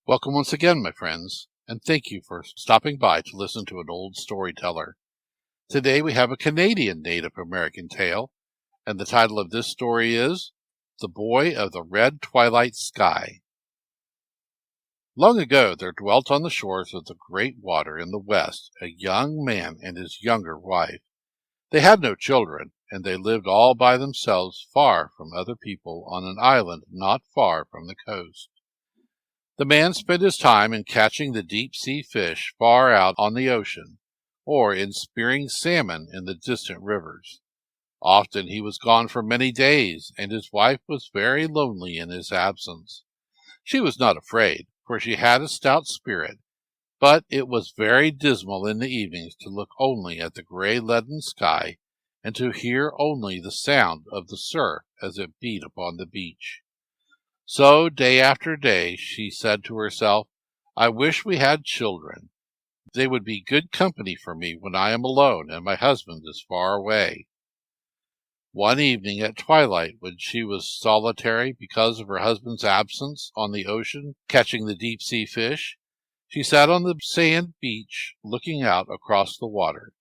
Welcome once again, my friends, and thank you for stopping by to listen to an old storyteller. Today we have a Canadian Native American tale, and the title of this story is The Boy of the Red Twilight Sky. Long ago there dwelt on the shores of the great water in the west a young man and his younger wife. They had no children, and they lived all by themselves far from other people on an island not far from the coast. The man spent his time in catching the deep-sea fish far out on the ocean, or in spearing salmon in the distant rivers. Often he was gone for many days, and his wife was very lonely in his absence. She was not afraid, for she had a stout spirit, but it was very dismal in the evenings to look only at the gray leaden sky, and to hear only the sound of the surf as it beat upon the beach. So day after day she said to herself, "I wish we had children. They would be good company for me when I am alone and my husband is far away." One evening at twilight, when she was solitary because of her husband's absence on the ocean catching the deep-sea fish, she sat on the sand beach looking out across the water.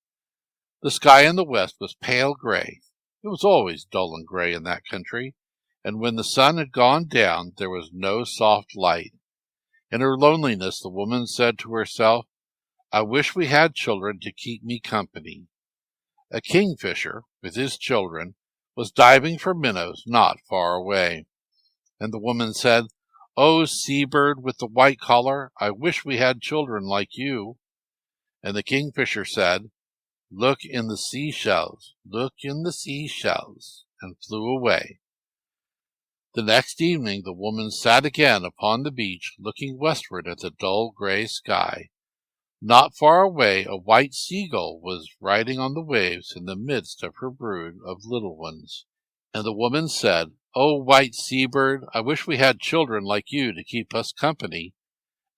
The sky in the west was pale gray. It was always dull and gray in that country, and when the sun had gone down there was no soft light. In her loneliness the woman said to herself, "I wish we had children to keep me company." A kingfisher, with his children, was diving for minnows not far away, and the woman said, "Oh, seabird with the white collar, I wish we had children like you." And the kingfisher said, "Look in the seashells, look in the seashells," and flew away. The next evening the woman sat again upon the beach, looking westward at the dull gray sky. Not far away a white seagull was riding on the waves in the midst of her brood of little ones. And the woman said, "Oh, white seabird, I wish we had children like you to keep us company."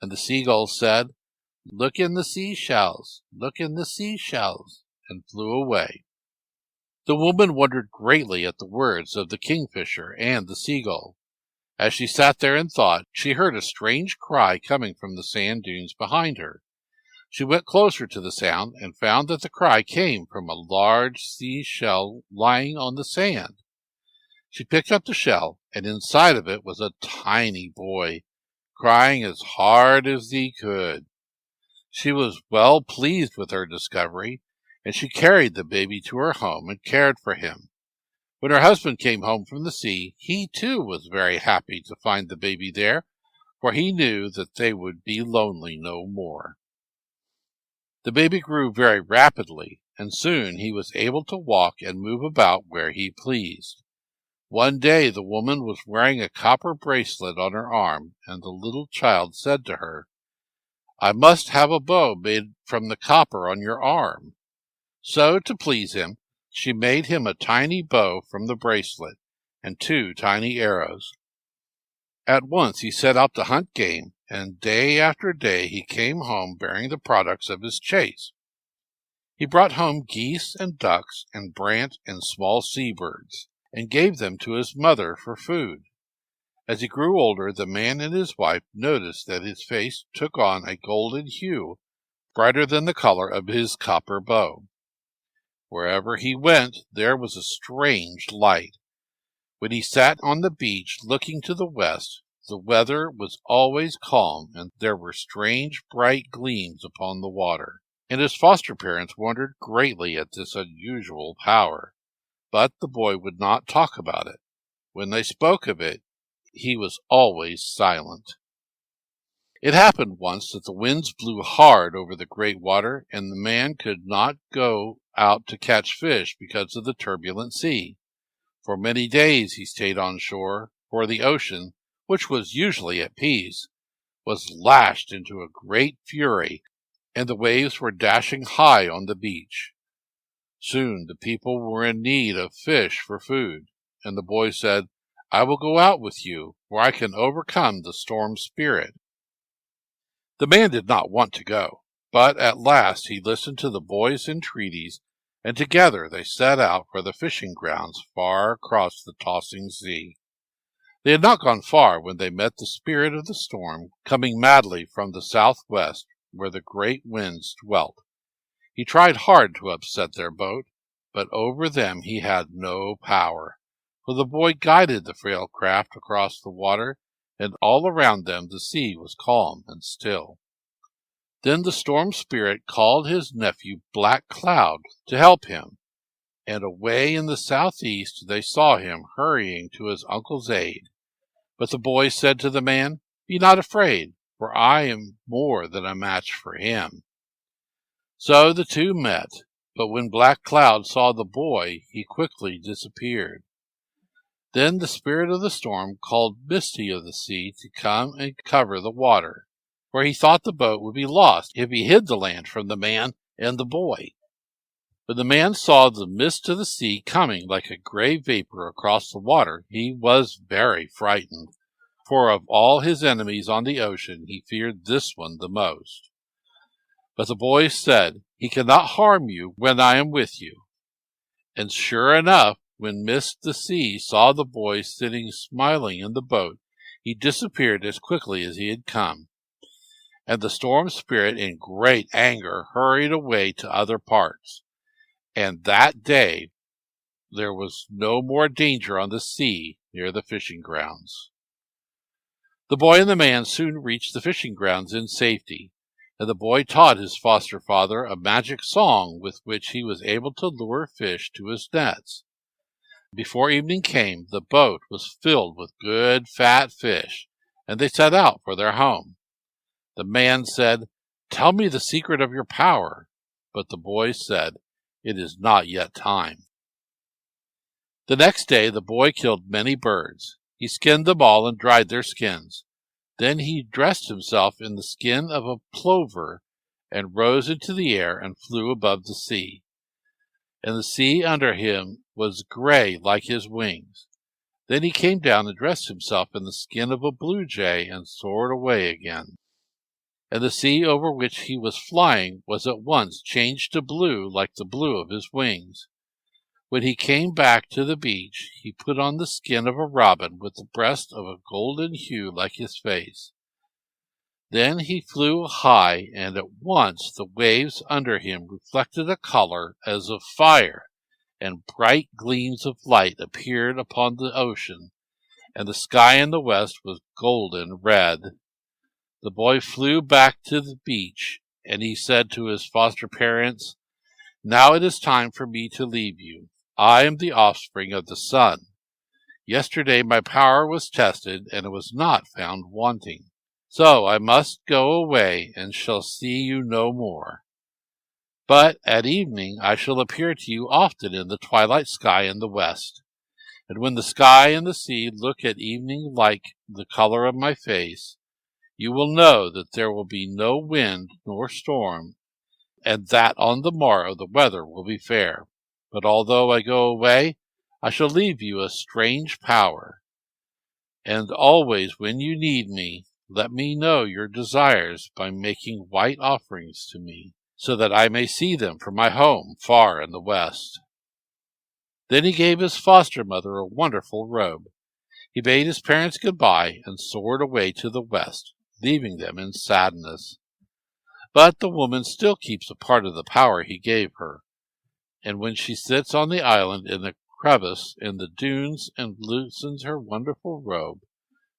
And the seagull said, "Look in the seashells, look in the seashells," and flew away. The woman wondered greatly at the words of the kingfisher and the seagull. As she sat there and thought, she heard a strange cry coming from the sand dunes behind her. She went closer to the sound and found that the cry came from a large seashell lying on the sand. She picked up the shell, and inside of it was a tiny boy, crying as hard as he could. She was well pleased with her discovery, and she carried the baby to her home and cared for him. When her husband came home from the sea, he too was very happy to find the baby there, for he knew that they would be lonely no more. The baby grew very rapidly, and soon he was able to walk and move about where he pleased. One day the woman was wearing a copper bracelet on her arm, and the little child said to her, "I must have a bow made from the copper on your arm." So, to please him, she made him a tiny bow from the bracelet, and 2 tiny arrows. At once he set out to hunt game, and day after day he came home bearing the products of his chase. He brought home geese and ducks and brant and small seabirds, and gave them to his mother for food. As he grew older, the man and his wife noticed that his face took on a golden hue, brighter than the color of his copper bow. Wherever he went, there was a strange light. When he sat on the beach looking to the west, the weather was always calm, and there were strange bright gleams upon the water. And his foster parents wondered greatly at this unusual power. But the boy would not talk about it. When they spoke of it, he was always silent. It happened once that the winds blew hard over the great water, and the man could not go out to catch fish because of the turbulent sea. For many days he stayed on shore, for the ocean, which was usually at peace, was lashed into a great fury, and the waves were dashing high on the beach. Soon the people were in need of fish for food, and the boy said, "I will go out with you, for I can overcome the storm spirit." The man did not want to go, but at last he listened to the boy's entreaties, and together they set out for the fishing grounds far across the tossing sea. They had not gone far when they met the spirit of the storm coming madly from the southwest where the great winds dwelt. He tried hard to upset their boat, but over them he had no power, for the boy guided the frail craft across the water, and all around them the sea was calm and still. Then the storm spirit called his nephew Black Cloud to help him, and away in the southeast they saw him hurrying to his uncle's aid. But the boy said to the man, "Be not afraid, for I am more than a match for him." So the two met, but when Black Cloud saw the boy, he quickly disappeared. Then the spirit of the storm called Misty of the Sea to come and cover the water, for he thought the boat would be lost if he hid the land from the man and the boy. When the man saw the mist of the sea coming like a gray vapor across the water, he was very frightened, for of all his enemies on the ocean he feared this one the most. But the boy said, "He cannot harm you when I am with you." And sure enough, when Mist the Sea saw the boy sitting smiling in the boat, he disappeared as quickly as he had come. And the storm spirit in great anger hurried away to other parts. And that day there was no more danger on the sea near the fishing grounds. The boy and the man soon reached the fishing grounds in safety, and the boy taught his foster father a magic song with which he was able to lure fish to his nets. Before evening came, the boat was filled with good fat fish, and they set out for their home. The man said, "Tell me the secret of your power," but the boy said, "It is not yet time." The next day the boy killed many birds. He skinned them all and dried their skins. Then he dressed himself in the skin of a plover and rose into the air and flew above the sea. And the sea under him was gray like his wings. Then he came down and dressed himself in the skin of a blue jay and soared away again. And the sea over which he was flying was at once changed to blue like the blue of his wings. When he came back to the beach, he put on the skin of a robin with the breast of a golden hue like his face. Then he flew high, and at once the waves under him reflected a color as of fire, and bright gleams of light appeared upon the ocean, and the sky in the west was golden red. The boy flew back to the beach, and he said to his foster parents, "Now it is time for me to leave you. I am the offspring of the sun. Yesterday my power was tested, and it was not found wanting. So I must go away and shall see you no more. But at evening I shall appear to you often in the twilight sky in the west. And when the sky and the sea look at evening like the color of my face, you will know that there will be no wind nor storm, and that on the morrow the weather will be fair. But although I go away, I shall leave you a strange power. And always when you need me, let me know your desires by making white offerings to me, so that I may see them from my home far in the west." Then he gave his foster mother a wonderful robe. He bade his parents goodbye and soared away to the west, leaving them in sadness. But the woman still keeps a part of the power he gave her, and when she sits on the island in the crevice in the dunes and loosens her wonderful robe,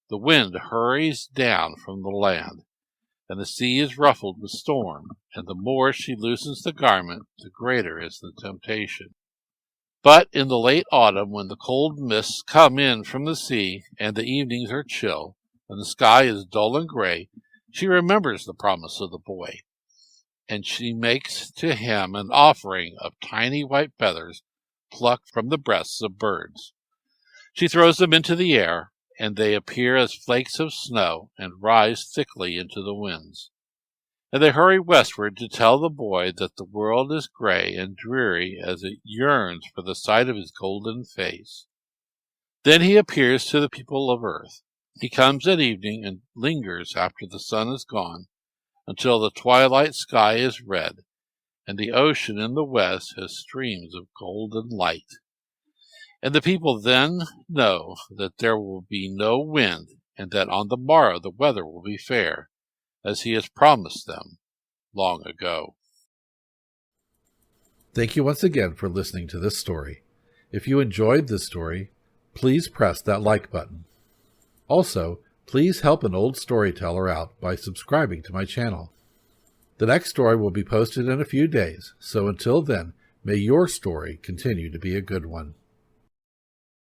the wind hurries down from the land, and the sea is ruffled with storm, and the more she loosens the garment, the greater is the temptation. But in the late autumn, when the cold mists come in from the sea, and the evenings are chill, and the sky is dull and gray, she remembers the promise of the boy, and she makes to him an offering of tiny white feathers plucked from the breasts of birds. She throws them into the air, and they appear as flakes of snow and rise thickly into the winds. And they hurry westward to tell the boy that the world is gray and dreary as it yearns for the sight of his golden face. Then he appears to the people of earth. He comes at evening and lingers after the sun is gone, until the twilight sky is red, and the ocean in the west has streams of golden light. And the people then know that there will be no wind, and that on the morrow the weather will be fair, as he has promised them long ago. Thank you once again for listening to this story. If you enjoyed this story, please press that like button. Also, please help an old storyteller out by subscribing to my channel. The next story will be posted in a few days, so until then, may your story continue to be a good one.